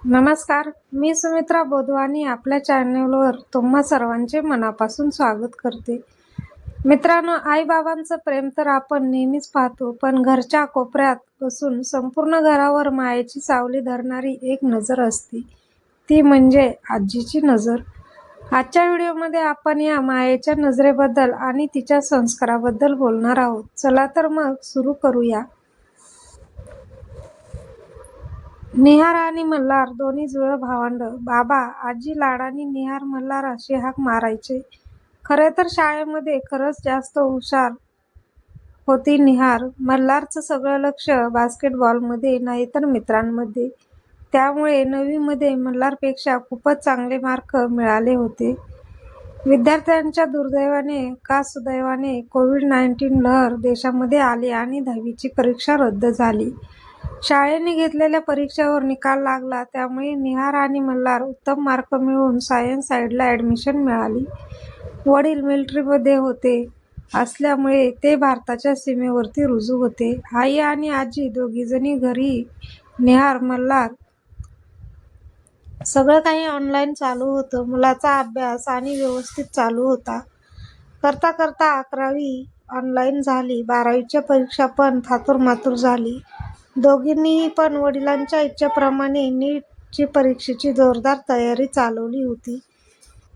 नमस्कार, मी सुमित्रा बोधवानी आपल्या चॅनलवर तुम्हा सर्वांचे मनापासून स्वागत करते. मित्रांनो, आई-बाबांचं प्रेम तर आपण नेहमीच पाहतो, पण घरच्या कोपऱ्यात बसून संपूर्ण घरावर मायेची सावली धरणारी एक नजर असते, ती म्हणजे आजीची नजर. आजच्या व्हिडिओमध्ये आपण या मायेच्या नजरेबद्दल आणि तिच्या संस्काराबद्दल बोलणार आहोत. चला तर मग सुरू करूया. निहार आणि मल्हार दोन्ही जुळं भावंड. बाबा, आजी लाडाने निहार, मल्हार अशी हाक मारायचे. खरे तर शाळेमध्ये खरंच जास्त हुशार होती निहार. मल्हारचं सगळं लक्ष बास्केटबॉलमध्ये नाहीतर मित्रांमध्ये. त्यामुळे 9वीमध्ये मल्हारपेक्षा खूपच चांगले मार्क मिळाले होते. विद्यार्थ्यांच्या दुर्दैवाने का सुदैवाने कोविड-19 लहर देशामध्ये आली आणि 10वीची परीक्षा रद्द झाली. शाळेने घेतलेल्या परीक्षेवर निकाल लागला. त्यामुळे निहार आणि मल्हार उत्तम मार्क मिळवून सायन्स साईडला ॲडमिशन मिळाली. वडील मिलिटरीमध्ये होते असल्यामुळे ते भारताच्या सीमेवरती रुजू होते. आई आणि आजी दोघीजणी घरी. निहार, मल्हार सगळं काही ऑनलाईन चालू होतं. मुलाचा अभ्यास आणि व्यवस्थित चालू होता. करता करता 11वी ऑनलाईन झाली. 12वीच्या परीक्षा पण थातुरमातुर झाली. दोघींनीही पण वडिलांच्या इच्छेप्रमाणे नीटची परीक्षेची जोरदार तयारी चालवली होती.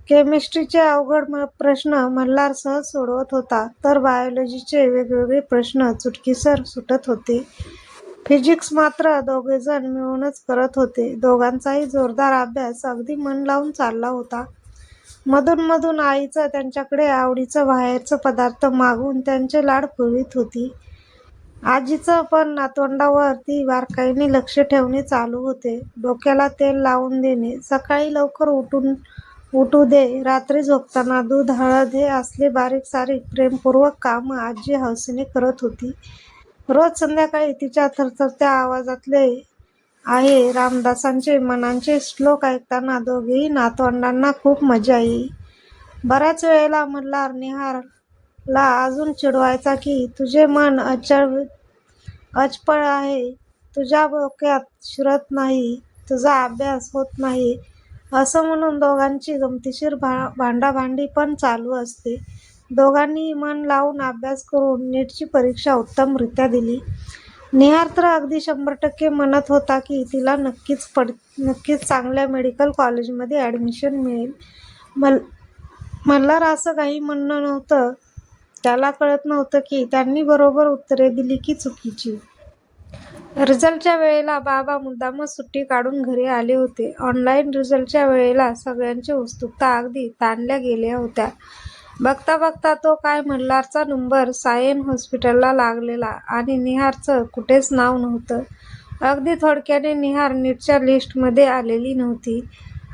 केमिस्ट्रीचे अवघड प्रश्न मल्हार सहज सोडवत होता, तर बायोलॉजीचे वेगवेगळे प्रश्न चुटकीसर सुटत होते. फिजिक्स मात्र दोघेजण मिळूनच करत होते. दोघांचाही जोरदार अभ्यास अगदी मन लावून चालला होता. मधून मधून आईचं त्यांच्याकडे आवडीचं बाहेरचं पदार्थ मागून त्यांचे लाड पुरवीत होती. आजीचं पण नातवंडावर ती बारकाईने लक्ष ठेवणे चालू होते. डोक्याला तेल लावून देणे, सकाळी लवकर उठू दे, रात्री झोपताना दूध, हळद हे असले बारीक सारीक प्रेमपूर्वक कामं आजी हौसेने करत होती. रोज संध्याकाळी तिच्या थरथरत्या आवाजातले आहे रामदासांचे मनांचे श्लोक ऐकताना दोघेही नातवंडांना खूप मजा येई. बऱ्याच वेळेला मल्हार निहारला अजून चिडवायचा की तुझे मन अचपळ आहे, तुझ्या डोक्यात शिरत नाही, तुझा अभ्यास होत नाही असं म्हणून दोघांची गमतीशीर भांडाभांडी पण चालू असते. दोघांनीही मन लावून अभ्यास करून नीटची परीक्षा उत्तमरित्या दिली. निहार तर अगदी 100% म्हणत होता की तिला नक्कीच चांगल्या मेडिकल कॉलेजमध्ये ॲडमिशन मिळेल. मल्हार असं काही म्हणणं नव्हतं. त्याला कळत नव्हतं की त्यांनी बरोबर उत्तरे दिली की चुकीची. रिझल्टच्या वेळेला बाबा मुद्दामच सुट्टी काढून घरी आले होते. ऑनलाईन रिझल्टच्या वेळेला सगळ्यांची उत्सुकता अगदी ताणल्या गेल्या होत्या. बघता बघता तो काय मल्हारचा नंबर सायन हॉस्पिटलला लागलेला आणि निहारचं कुठेच नाव नव्हतं. अगदी थोडक्याने निहार नीटच्या लिस्टमध्ये आलेली नव्हती.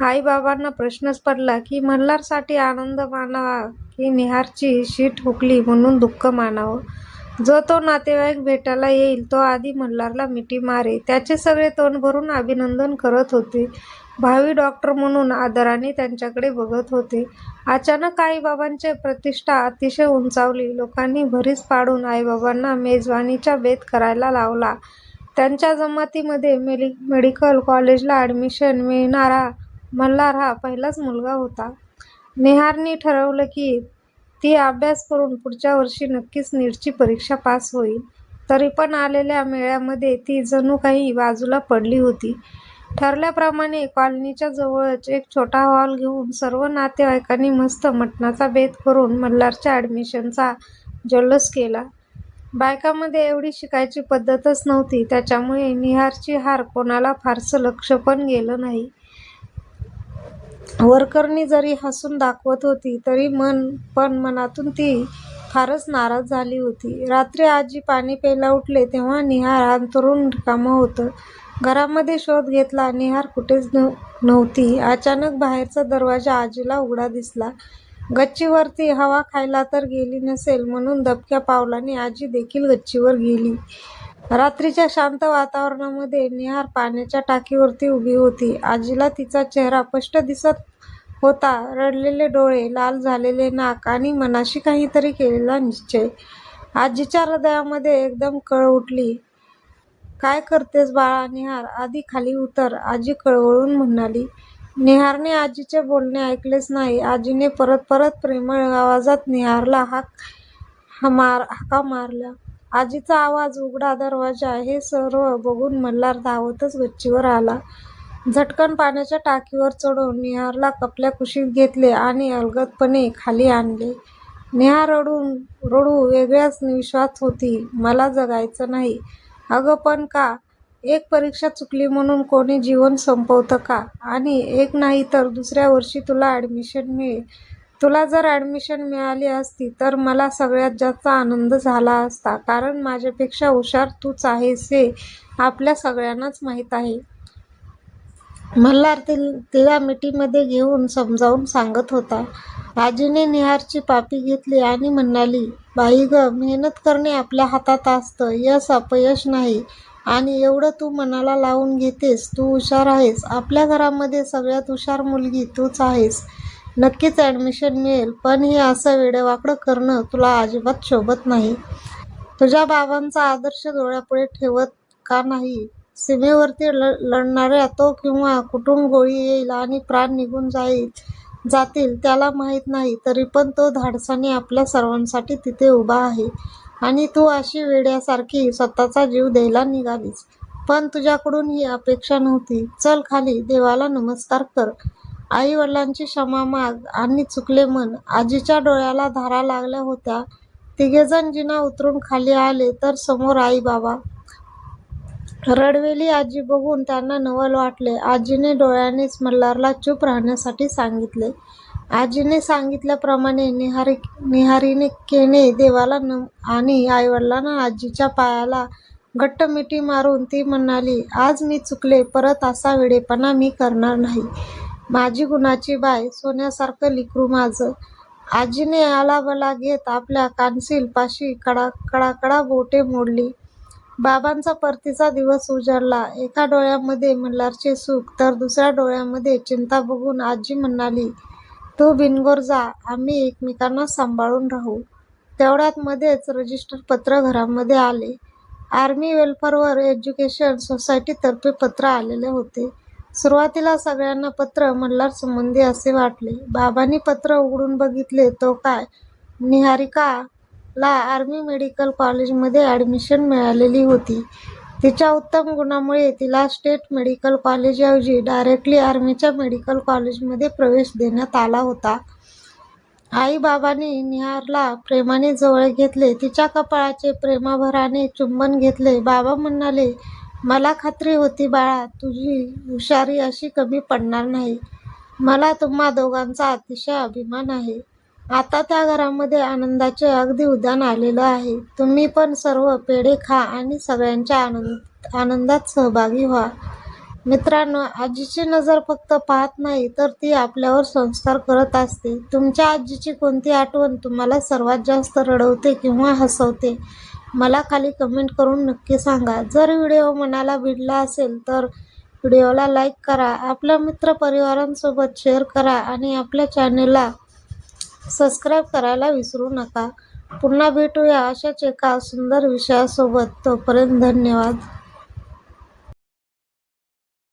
आई-बाबांना प्रश्नच पडला की मल्हारसाठी आनंद मानावा की निहारची शीट हुकली म्हणून दुःख मानावं. जो तो नातेवाईक भेटायला येईल तो आधी मल्हारला मिठी मारे, त्याचे सगळे तोंड भरून अभिनंदन करत होते. भावी डॉक्टर म्हणून आदराने त्यांच्याकडे बघत होते. अचानक आई-बाबांची प्रतिष्ठा अतिशय उंचावली. लोकांनी भरीस पाडून आई-बाबांना मेजवानीचा बेत करायला लावला. त्यांच्या जमातीमध्ये मेडिकल कॉलेजला ॲडमिशन मिळणारा मल्हार हा पहिलाच मुलगा होता. निहारने ठरवलं की ती अभ्यास करून पुढच्या वर्षी नक्कीच नीटची परीक्षा पास होईल. तरी पण आलेल्या मेळ्यामध्ये ती जणू काही बाजूला पडली होती. ठरल्याप्रमाणे कॉलनीच्या जवळच एक छोटा हॉल घेऊन सर्व नातेवाईकांनी मस्त मटणाचा बेत करून मल्हारच्या ॲडमिशनचा जल्लोष केला. बायकांमध्ये एवढी शिकायची पद्धतच नव्हती. त्याच्यामुळे निहारची हार कोणाला फारसं लक्ष पण गेलं नाही. वरकरणी जरी हसून दाखवत होती तरी मनातून ती फारच नाराज झाली होती. रात्री आजी पाणी प्यायला उठले तेव्हा निहार अंथरूण रिकामं होतं. घरामध्ये शोध घेतला, निहार कुठेच नव्हती. अचानक बाहेरचा दरवाजा आजीला उघडा दिसला. गच्चीवरती हवा खायला तर गेली नसेल म्हणून दबक्या पावलाने आजी देखील गच्चीवर गेली. रात्रीच्या शांत वातावरणामध्ये निहार पाण्याच्या टाकीवरती उभी होती. आजीला तिचा चेहरा स्पष्ट दिसत होता. रडलेले डोळे, लाल झालेले नाक आणि मनाशी काहीतरी केलेला निश्चय. आजीच्या हृदयामध्ये एकदम कळ उठली. काय करतेस बाळा निहार, आधी खाली उतर, आजी कळवळून म्हणाली. निहारने आजीचे बोलणे ऐकलेच नाही. आजीने परत परत प्रेमळ आवाजात निहारला हाका मारल्या. आजीचा आवाज, उघडा दरवाजा हे सर्व बघून मल्हार धावतच गच्चीवर आला. झटकन पाण्याच्या टाकीवर चढून निहारला कपल्या कुशीत घेतले आणि अलगदपणे खाली आणले. निहार रडू वेगळ्याच निविश्वात होती. मला जगायचं नाही. अगं पण का? एक परीक्षा चुकली म्हणून कोणी जीवन संपवतं का? आणि एक नाही तर दुसऱ्या वर्षी तुला ॲडमिशन मिळेल. तुला जर ॲडमिशन मिळाली असती तर मला सगळ्यात जास्त आनंद झाला असता, कारण माझ्यापेक्षा हुशार तूच आहेस हे आपल्या सगळ्यांनाच माहीत आहे. मल्हार तिला मिठीमध्ये घेऊन समजावून सांगत होता. आजीने निहारची पापी घेतली आणि म्हणाली, बाई ग, मेहनत करणे आपल्या हातात असतं, यश अपयश नाही. आणि एवढं तू मनाला लावून घेतेस. तू हुशार आहेस. आपल्या घरामध्ये सगळ्यात हुशार मुलगी तूच आहेस. नक्कीच ॲडमिशन मिळेल. पण हे असं वेडंवाकडं करणं तुला अजिबात शोभत नाही. तुझ्या बाबांचा आदर्श डोळ्यापुढे ठेवत का नाही? सीमेवरती लढणाऱ्या तो किंवा कुठून गोळी येईल आणि प्राण निघून जातील त्याला माहीत नाही, तरी पण तो धाडसाने आपल्या सर्वांसाठी तिथे उभा आहे. आणि तू अशी वेड्यासारखी स्वतःचा जीव द्यायला निघालीस. पण तुझ्याकडून ही अपेक्षा नव्हती. चल खाली, देवाला नमस्कार कर, आई वडिलांची क्षमा माग आणि चुकले म्हण. आजीच्या डोळ्याला धारा लागल्या होत्या. तिघेजण जिना उतरून खाली आले तर समोर आई बाबा. रडवेली आजी बघून त्यांना नवल वाटले. आजीने डोळ्यांनीच मल्हारला चूप राहण्यासाठी सांगितले. आजीने सांगितल्याप्रमाणे निहारिकेने देवाला आणि आईवडिलांना आजीच्या पायाला घट्ट मिठी मारून ती म्हणाली, आज मी चुकले. परत असा वेडेपणा मी करणार नाही. माझी गुणाची बाय, सोन्यासारखं लेकरू माझं. आजीने आलाबला घेत आपल्या कानशील पाशी कडाकडा बोटे मोडली. बाबांचा परतीचा दिवस उजाडला. एका डोळ्यामध्ये मल्हारचे सुख तर दुसऱ्या डोळ्यामध्ये चिंता बघून आजी म्हणाली, तू बिनगोर जा, आम्ही एकमेकांना सांभाळून राहू. तेवढ्यात मध्येच रजिस्टर पत्र घरामध्ये आले. आर्मी वेलफेअर एज्युकेशन सोसायटीतर्फे पत्र आलेले होते. सुरुवातीला सगळ्यांना पत्र मल्हार संबंधी असे वाटले. बाबांनी पत्र उघडून बघितले तो काय, निहारिकाला आर्मी मेडिकल कॉलेजमध्ये ॲडमिशन मिळालेली होती. तिच्या उत्तम गुणांमुळे तिला स्टेट मेडिकल कॉलेजऐवजी डायरेक्टली आर्मीच्या मेडिकल कॉलेजमध्ये प्रवेश देण्यात आला होता. आई बाबांनी निहारला प्रेमाने जवळ घेतले. तिच्या कपाळाचे प्रेमाभराने चुंबन घेतले. बाबा म्हणाले, मला खात्री होती बाळा, तुझी हुशारी अशी कमी पडणार नाही. मला तुम्हा दोघांचा अतिशय अभिमान आहे. आता त्या घरामध्ये आनंदाचे अगदी उद्यान आलेलं आहे. तुम्ही पण सर्व पेढे खा आणि सगळ्यांच्या आनंदात सहभागी व्हा. मित्रांनो, आजीची नजर फक्त पाहत नाही तर ती आपल्यावर संस्कार करत असते. तुमच्या आजीची कोणती आठवण तुम्हाला सर्वात जास्त रडवते किंवा हसवते? मला खाली कमेंट करून नक्की सांगा. जर व्हिडिओ मनाला भिडला असेल तर व्हिडिओला लाईक करा, आपल्या मित्रपरिवारांसोबत शेअर करा आणि आपल्या चॅनेलला सबस्क्राईब करायला विसरू नका. पुन्हा भेटूया अशाच एका सुंदर विषयासोबत. तोपर्यंत धन्यवाद.